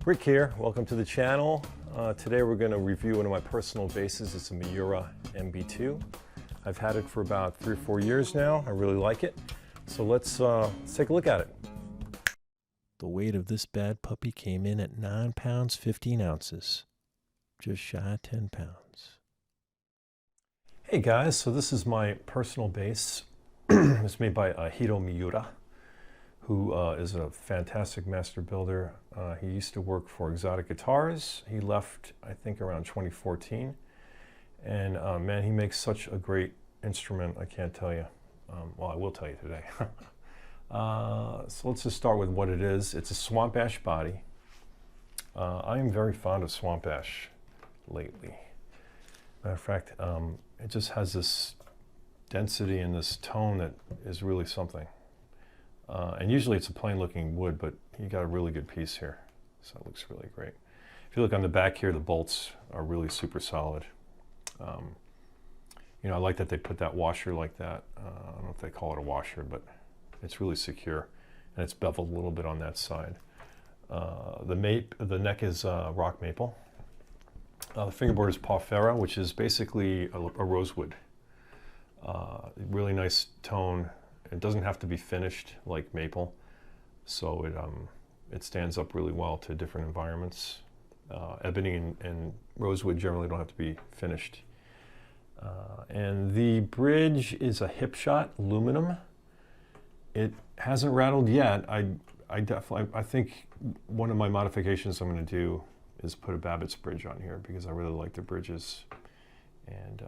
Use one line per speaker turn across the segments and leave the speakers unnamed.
Rick here, welcome to the channel. Today we're going to review one of my personal basses. It's a Miura MB2. I've had it for about 3 or 4 years now. I really like it. So let's take a look at it. The weight of this bad puppy came in at 9 pounds 15 ounces. Just shy of 10 pounds. Hey guys, so this is my personal bass. It's made by Hiro Miura, who is a fantastic master builder. He used to work for Exotic Guitars. He left, I think, around 2014. And man, he makes such a great instrument, I can't tell you. Well, I will tell you today. So let's just start with what it is. It's a Swamp Ash body. I am very fond of Swamp Ash lately. Matter of fact, it just has this density and this tone that is really something. And usually it's a plain looking wood, but you got a really good piece here. So it looks really great. If you look on the back here, the bolts are really super solid. You know, I like that they put that washer like that. I don't know if they call it a washer, but it's really secure. And it's beveled a little bit on that side. The neck is rock maple. The fingerboard is paw ferra, which is basically a rosewood. Really nice tone. It doesn't have to be finished like maple, so it stands up really well to different environments. Ebony and rosewood generally don't have to be finished. And the bridge is a hip shot aluminum. It hasn't rattled yet. I think one of my modifications I'm going to do is put a Babbitt's bridge on here because I really like the bridges. And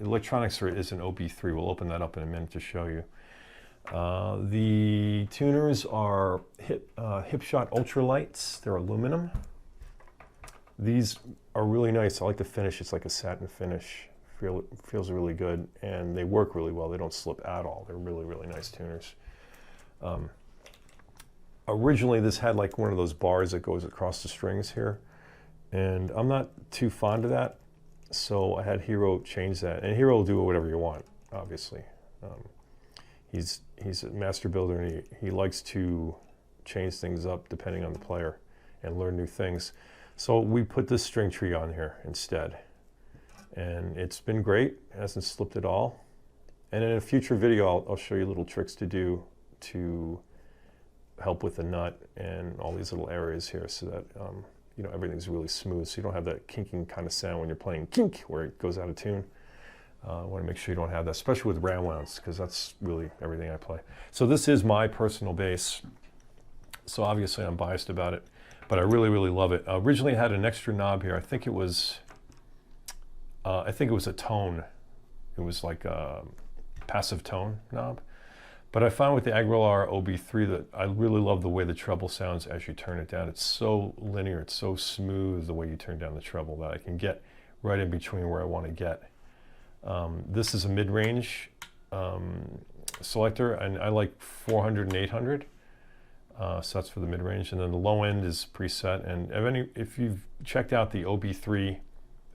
electronics is an OB3. We'll open that up in a minute to show you. The tuners are Hipshot Ultralights. They're aluminum. These are really nice. I like the finish. It's like a satin finish. Feels really good, and they work really well. They don't slip at all. They're really, really nice tuners. Originally, this had like one of those bars that goes across the strings here, and I'm not too fond of that, so I had Hiro change that. And Hiro will do whatever you want, obviously. He's a master builder, and he likes to change things up depending on the player and learn new things. So we put this string tree on here instead. And it's been great. It hasn't slipped at all. And in a future video, I'll show you little tricks to do to help with the nut and all these little areas here so that you know, everything's really smooth. So you don't have that kinking kind of sound when you're playing kink where it goes out of tune. I want to make sure you don't have that, especially with round wounds, because that's really everything I play. So this is my personal bass. So obviously I'm biased about it, but I really, really love it. Originally it had an extra knob here. I think it was a tone. It was like a passive tone knob. But I found with the AxWax OB3 that I really love the way the treble sounds as you turn it down. It's so linear, it's so smooth the way you turn down the treble that I can get right in between where I want to get. This is a mid-range selector, and I like 400 and 800, so that's for the mid-range. And then the low end is preset. And if you've checked out the OB3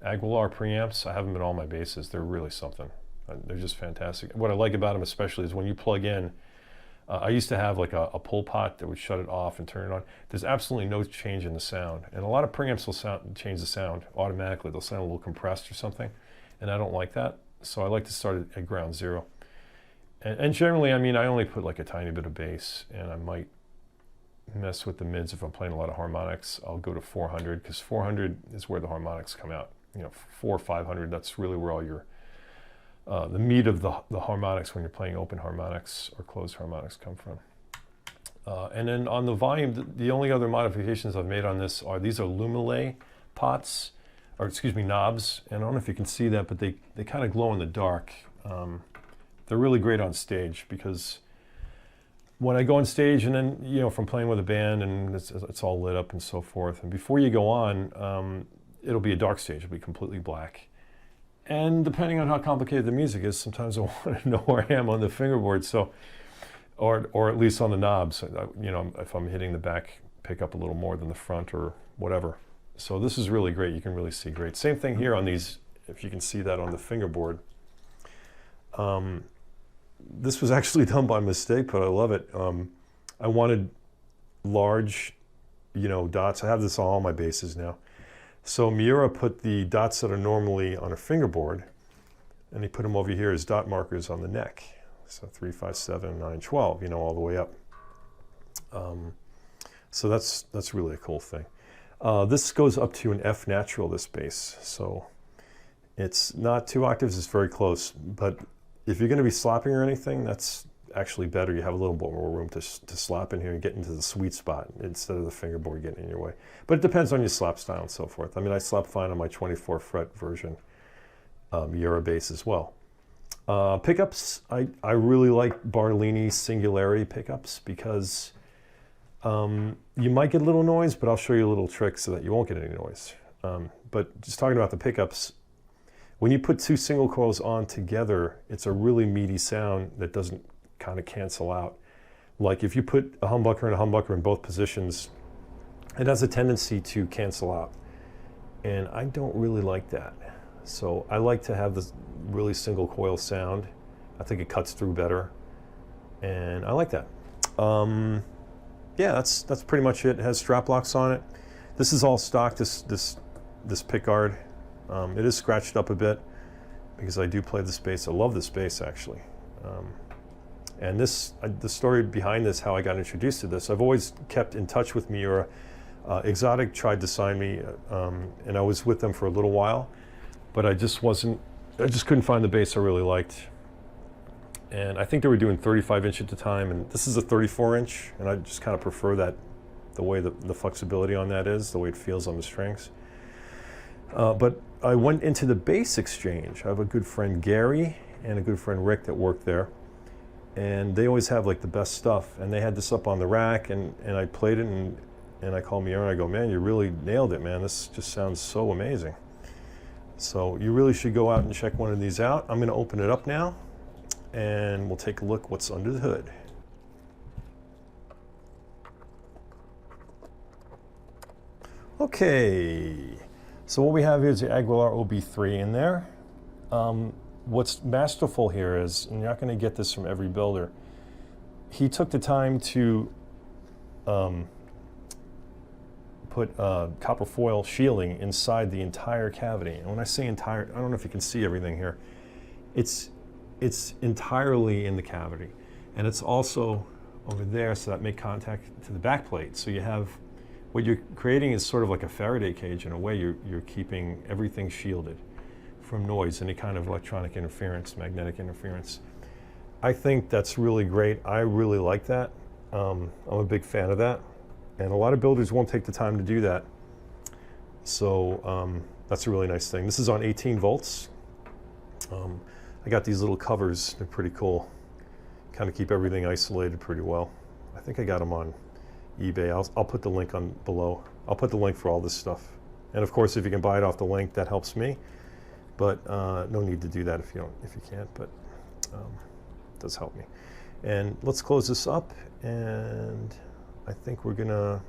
AxWax preamps, I have them in all my basses. They're really something. They're just fantastic. What I like about them especially is when you plug in, I used to have like a pull pot that would shut it off and turn it on. There's absolutely no change in the sound. And a lot of preamps will change the sound automatically. They'll sound a little compressed or something. And I don't like that, so I like to start at ground zero. And generally, I mean, I only put like a tiny bit of bass, and I might mess with the mids if I'm playing a lot of harmonics. I'll go to 400, because 400 is where the harmonics come out. You know, 400 or 500, that's really where all your, the meat of the harmonics when you're playing open harmonics or closed harmonics come from. And then on the volume, the only other modifications I've made on this are, these are Lumile pots, or excuse me, knobs. And I don't know if you can see that, but they kind of glow in the dark. They're really great on stage, because when I go on stage, and then, you know, from playing with a band and it's all lit up and so forth, and before you go on, it'll be a dark stage, it'll be completely black. And depending on how complicated the music is, sometimes I want to know where I am on the fingerboard, so, or at least on the knobs, you know, if I'm hitting the back pickup a little more than the front or whatever. So this is really great. You can really see great. Same thing here on these, if you can see that on the fingerboard. This was actually done by mistake, but I love it. I wanted large you know, dots. I have this on all my bases now. So Miura put the dots that are normally on a fingerboard, and he put them over here as dot markers on the neck. So 3, 5, 7, 9, 12, you know, all the way up. So that's really a cool thing. This goes up to an F natural, this bass. So it's not 2 octaves, it's very close. But if you're going to be slapping or anything, that's actually better. You have a little bit more room to slap in here and get into the sweet spot instead of the fingerboard getting in your way. But it depends on your slap style and so forth. I mean, I slap fine on my 24 fret version Miura bass as well. Pickups, I really like Bartolini Singularity pickups because you might get a little noise, but I'll show you a little trick so that you won't get any noise. But just talking about the pickups, when you put 2 single coils on together, it's a really meaty sound that doesn't kind of cancel out. Like if you put a humbucker and a humbucker in both positions, it has a tendency to cancel out. And I don't really like that. So I like to have this really single coil sound. I think it cuts through better. And I like that. Yeah, that's pretty much it. It has strap locks on it. This is all stock, this pick guard. It is scratched up a bit because I do play this bass. I love this bass actually. And the story behind this, how I got introduced to this, I've always kept in touch with Miura. Exotic tried to sign me, and I was with them for a little while, but I just couldn't find the bass I really liked. And I think they were doing 35-inch at the time, and this is a 34-inch, and I just kind of prefer that, the way the flexibility on that is, the way it feels on the strings. But I went into the bass exchange. I have a good friend Gary and a good friend Rick that work there, and they always have like the best stuff, and they had this up on the rack, and I played it, and I called Miura and I go, man, you really nailed it, man. This just sounds so amazing. So you really should go out and check one of these out. I'm going to open it up now, and we'll take a look what's under the hood. Okay, so what we have here is the Aguilar OB3 in there. What's masterful here is, and you're not going to get this from every builder, he took the time to put copper foil shielding inside the entire cavity. And when I say entire, I don't know if you can see everything here. It's entirely in the cavity, and it's also over there, so that make contact to the back plate. So you have, what you're creating is sort of like a Faraday cage in a way. You're keeping everything shielded from noise, any kind of electronic interference, magnetic interference. I think that's really great. I really like that. I'm a big fan of that, and a lot of builders won't take the time to do that. So that's a really nice thing. This is on 18 volts. I got these little covers. They're pretty cool. Kind of keep everything isolated pretty well. I think I got them on eBay. I'll put the link on below. I'll put the link for all this stuff. And of course, if you can buy it off the link, that helps me. But no need to do that if you can't. But it does help me. And let's close this up. And I think we're gonna.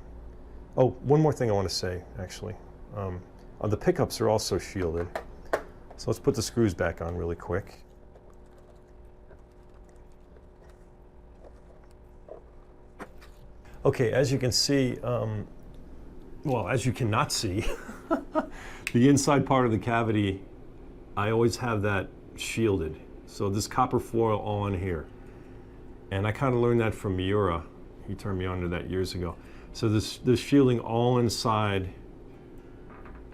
Oh, one more thing I want to say actually. The pickups are also shielded. So let's put the screws back on really quick. Okay, as you can see, well, as you cannot see, the inside part of the cavity, I always have that shielded. So this copper foil all in here. And I kind of learned that from Miura. He turned me on to that years ago. So this shielding all inside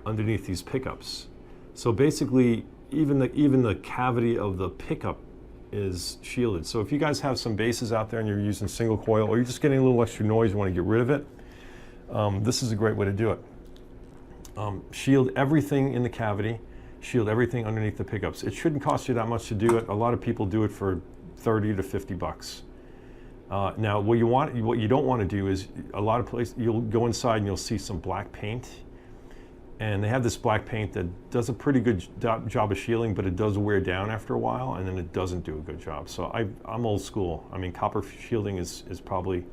underneath these pickups. So basically, even the cavity of the pickup is shielded. So if you guys have some basses out there and you're using single coil, or you're just getting a little extra noise, you want to get rid of it, this is a great way to do it. Shield everything in the cavity, shield everything underneath the pickups. It shouldn't cost you that much to do it. A lot of people do it for 30 to 50 bucks. Now, what you don't want to do is, a lot of places, you'll go inside and you'll see some black paint. And they have this black paint that does a pretty good job of shielding, but it does wear down after a while, and then it doesn't do a good job. So I'm old school. I mean, copper shielding is probably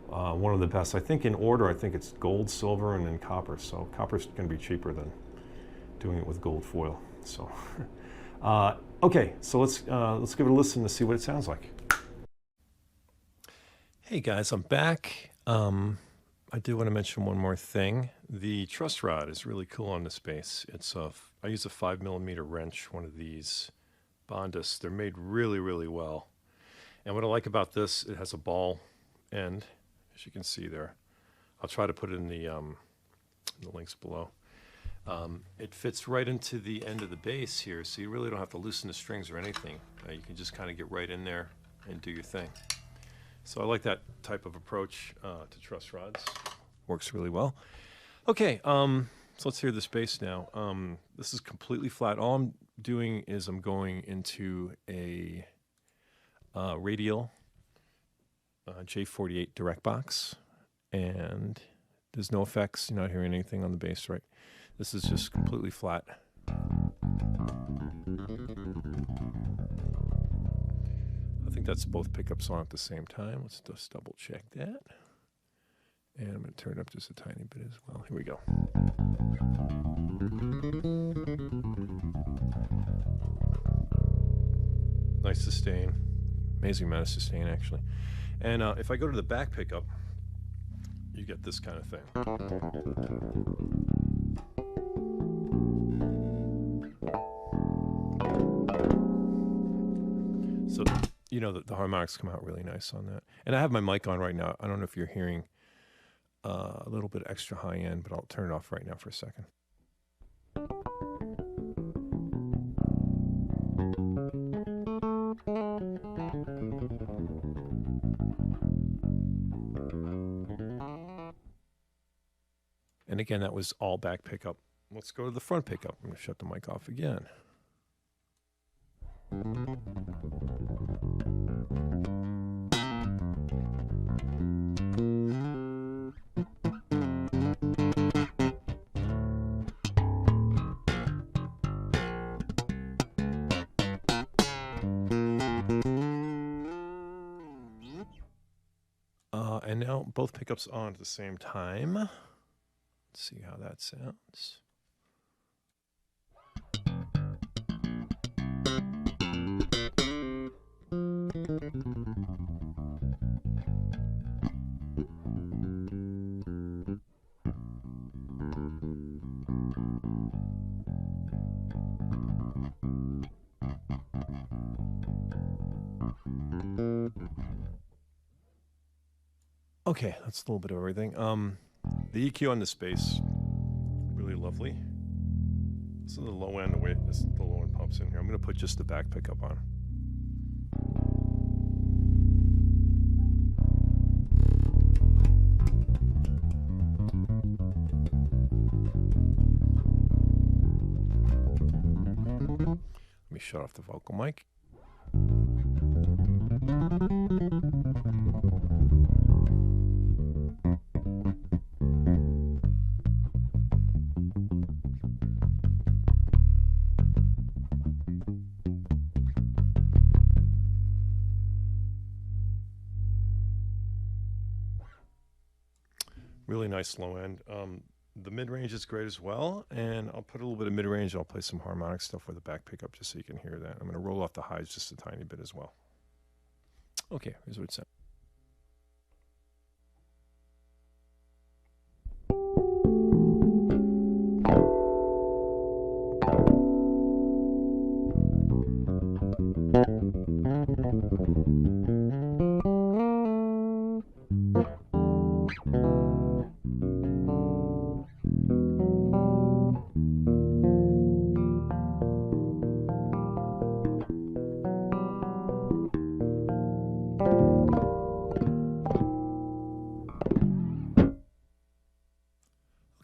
one of the best. I think in order, I think it's gold, silver, and then copper. So copper's going to be cheaper than doing it with gold foil. So, okay, so let's give it a listen to see what it sounds like. Hey guys, I'm back. I do want to mention one more thing. The truss rod is really cool on this bass. I use a 5mm wrench, one of these Bondhus. They're made really, really well. And what I like about this, it has a ball end, as you can see there. I'll try to put it in the links below. It fits right into the end of the bass here, so you really don't have to loosen the strings or anything. You can just kind of get right in there and do your thing. So I like that type of approach to truss rods. Works really well. Okay, so let's hear this bass now. This is completely flat. All I'm doing is I'm going into a Radial J48 direct box, and there's no effects. You're not hearing anything on the bass, right? This is just completely flat. I think that's both pickups on at the same time. Let's just double check that. And I'm going to turn it up just a tiny bit as well. Here we go. Nice sustain. Amazing amount of sustain, actually. And if I go to the back pickup, you get this kind of thing. So, you know, the harmonics come out really nice on that. And I have my mic on right now. I don't know if you're hearing a little bit extra high end, but I'll turn it off right now for a second. And again, that was all back pickup. Let's go to the front pickup. I'm going to shut the mic off again. And now both pickups on at the same time. Let's see how that sounds. Okay, that's a little bit of everything. The EQ on this bass, really lovely. This is the low end, the way the low end pumps in here. I'm going to put just the back pickup on. Let me shut off the vocal mic. Really nice low end. The mid-range is great as well, and I'll put a little bit of mid-range. I'll play some harmonic stuff with the back pickup just so you can hear that. I'm going to roll off the highs just a tiny bit as well. Okay, here's what it sounds.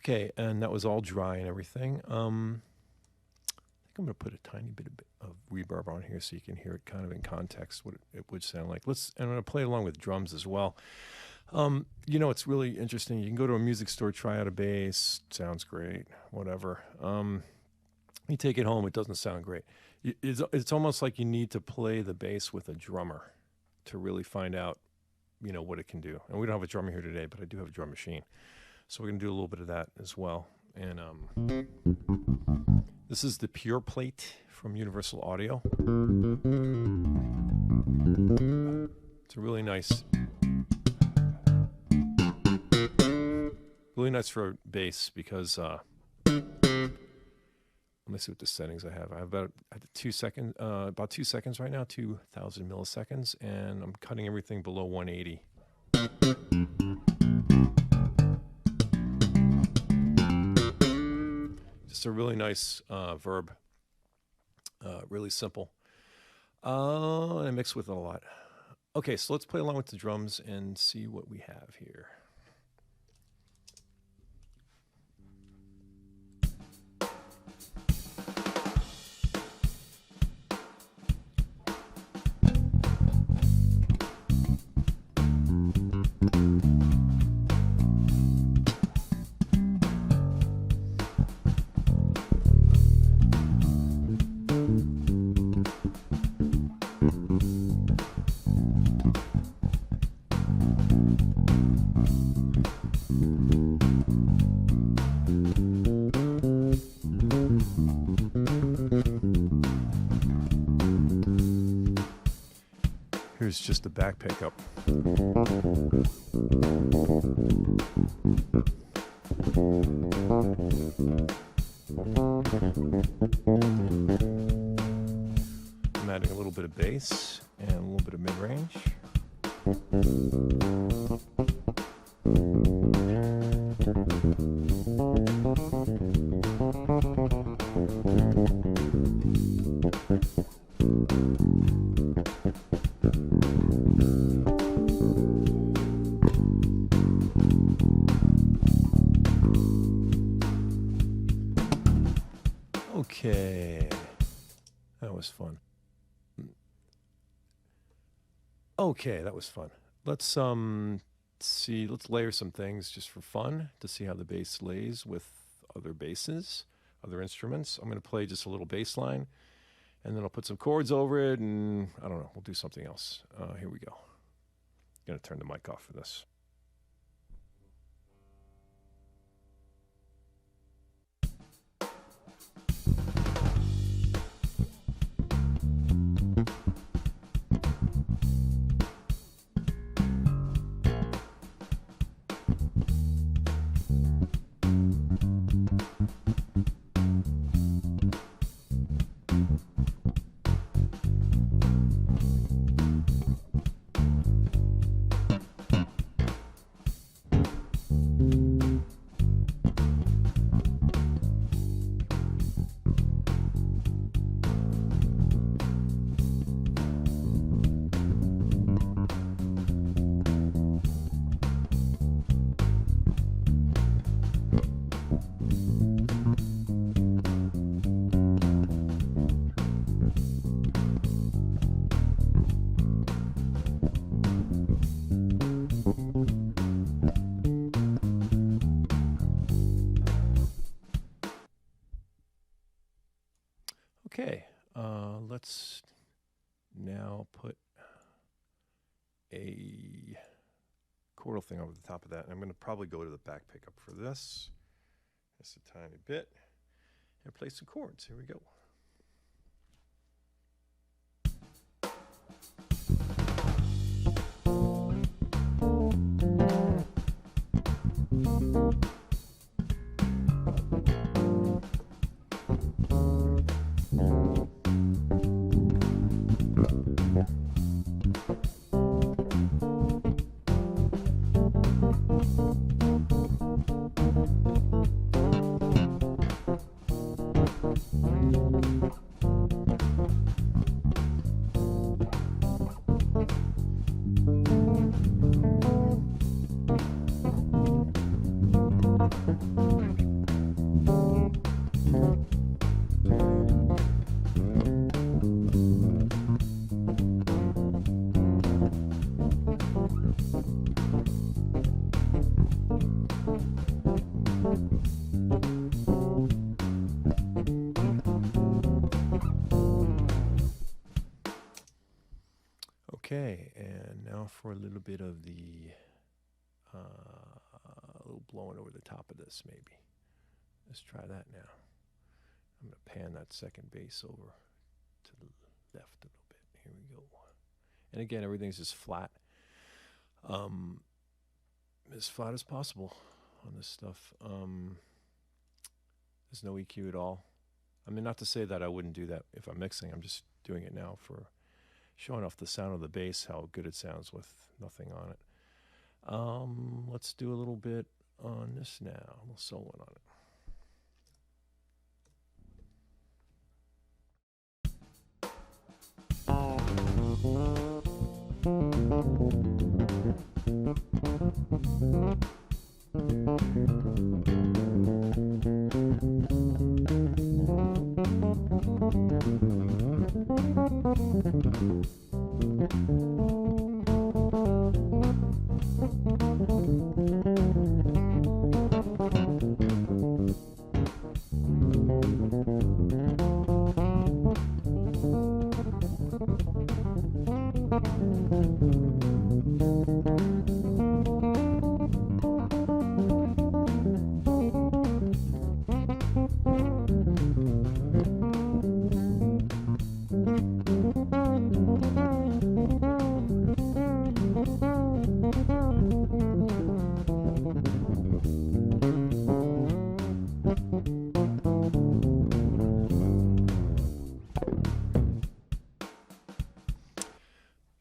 Okay, and that was all dry and everything. I think I'm going to put a tiny bit of reverb on here so you can hear it kind of in context, what it would sound like. And I'm going to play along with drums as well. You know, it's really interesting. You can go to a music store, try out a bass, sounds great, whatever. You take it home, it doesn't sound great. It's almost like you need to play the bass with a drummer to really find out, you know, what it can do. And we don't have a drummer here today, but I do have a drum machine. So we're going to do a little bit of that as well. And this is the Pure Plate from Universal Audio. It's a really nice Really nice for bass because let me see what the settings I have. I have about 2 seconds, about 2 seconds right now, 2,000 milliseconds, and I'm cutting everything below 180. Just a really nice verb, really simple. And I mix with it a lot. Okay, so let's play along with the drums and see what we have here. Here's just the back pickup. I'm adding a little bit of bass and a little bit of mid-range. Okay, that was fun. Okay, that was fun. Let's see, let's layer some things just for fun to see how the bass lays with other basses, other instruments. I'm going to play just a little bass line, and then I'll put some chords over it, and I don't know, we'll do something else. Here we go. Going to turn the mic off for this. Okay, let's now put a chordal thing over the top of that. And I'm going to probably go to the back pickup for this, just a tiny bit, and play some chords. Here we go. Okay, and now for a little bit of the, a little blowing over the top of this maybe. Let's try that now. I'm going to pan that second bass over to the left a little bit. Here we go. And again, everything's as flat as possible. on this stuff. There's no EQ at all. I mean, not to say that I wouldn't do that if I'm mixing. I'm just doing it now for showing off the sound of the bass, how good it sounds with nothing on it. Let's do a little bit on this now, a little solo on it.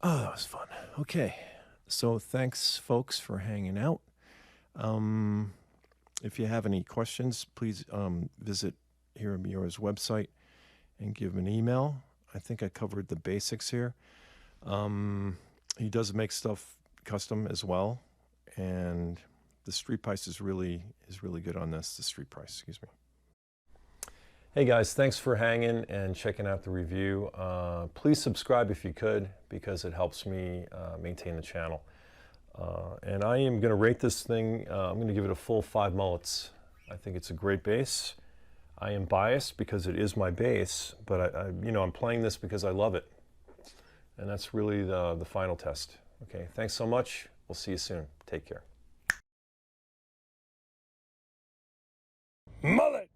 Oh, that was fun. Okay, so thanks, folks, for hanging out. If you have any questions, please visit here at Miura's website and give him an email. I think I covered the basics here. He does make stuff custom as well, and the street price is really good on this. The street price, excuse me. Hey guys, thanks for hanging and checking out the review. Please subscribe if you could, because it helps me maintain the channel. And I am going to rate this thing. I'm going to give it a full 5 mullets. I think it's a great bass. I am biased because it is my bass, but I'm playing this because I love it. And that's really the final test. Okay, thanks so much. We'll see you soon. Take care. Mullet!